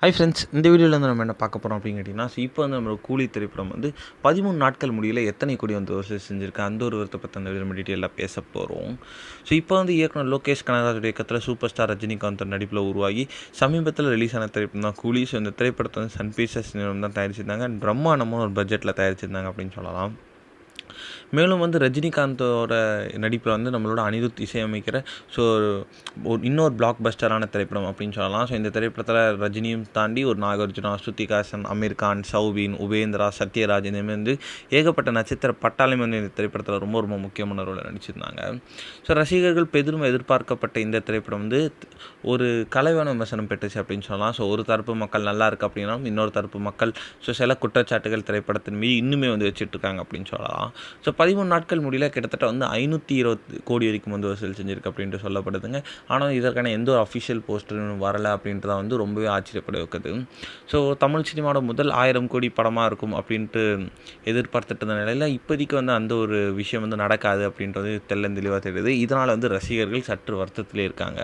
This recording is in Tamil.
ஹாய் ஃப்ரெண்ட்ஸ், இந்த வீடியோவில் வந்து நம்ம என்ன பார்க்க போகிறோம் அப்படின்னு கேட்டிங்கன்னா, இப்போ வந்து நம்மளோட கூலி திரைப்படம் வந்து 13 நாட்கள் முடியல எத்தனை கோடி வந்து வசூல் செஞ்சுருக்கு, அந்த ஒரு விவரத்தை பற்றி அந்த வீடியோ நம்ம டீட்டெயிலாக பேச போகிறோம். ஸோ இப்போ வந்து இயக்குனர் லோகேஷ் கனகராஜோட இயக்கத்தில் சூப்பர் ஸ்டார் ரஜினிகாந்த் நடிப்பில் உருவாகி சமீபத்தில் ரிலீஸ் ஆன திரைப்படம் தான் கூலி. ஸோ இந்த திரைப்படத்தை வந்து சன் பிக்சர்ஸ் நிறுவனம் தான் தயாரிச்சிருந்தாங்க அண்ட் பிரம்மாண்டமான ஒரு பட்ஜெட்டில் தயாரிச்சிருந்தாங்க அப்படின்னு சொல்லலாம். மேலும் வந்து ரஜினிகாந்தோட நடிப்பில் வந்து நம்மளோட அனிருத் இசையமைக்கிற ஸோ இன்னொரு பிளாக் பஸ்டரான திரைப்படம் அப்படின்னு சொல்லலாம். ஸோ இந்த திரைப்படத்தில் ரஜினியும் தாண்டி ஒரு நாகார்ஜுனா, ஸ்ருதிஹாசன், அமீர் கான், சௌபின், உபேந்திரா, சத்யராஜ் இந்தமாதிரி வந்து ஏகப்பட்ட நட்சத்திர பட்டாளம் வந்து இந்த திரைப்படத்தில் ரொம்ப ரொம்ப முக்கியமான ரோலை நடிச்சிருந்தாங்க. ஸோ ரசிகர்கள் பெரும் எதிர்பார்க்கப்பட்ட இந்த திரைப்படம் வந்து ஒரு கலைவான விமர்சனம் பெற்றுச்சு அப்படின்னு சொல்லலாம். ஸோ ஒரு தரப்பு மக்கள் நல்லா இருக்குது அப்படின்னா இன்னொரு தரப்பு மக்கள் ஸோ சில குற்றச்சாட்டுகள் திரைப்படத்தின் மீது இன்னுமே வந்து வச்சுட்ருக்காங்க அப்படின்னு சொல்லலாம். ஸோ 13 நாட்கள் முடியல கிட்டத்தட்ட வந்து 520 கோடி வரைக்கும் வந்து வசூல் செஞ்சுருக்கு அப்படின்ட்டு சொல்லப்படுதுங்க. ஆனால் இதற்கான எந்த ஒரு அஃபிஷியல் போஸ்டரும் வரலை அப்படின்றத வந்து ரொம்பவே ஆச்சரியப்பட வைக்குது. ஸோ தமிழ் சினிமாவோட முதல் 1000 கோடி படமாக இருக்கும் அப்படின்ட்டு எதிர்பார்த்துட்டு இருந்த நிலையில் இப்போதைக்கு வந்து அந்த ஒரு விஷயம் வந்து நடக்காது அப்படின்றது தெளிவாக தெரியுது. இதனால் வந்து ரசிகர்கள் சற்று வருத்தத்திலே இருக்காங்க.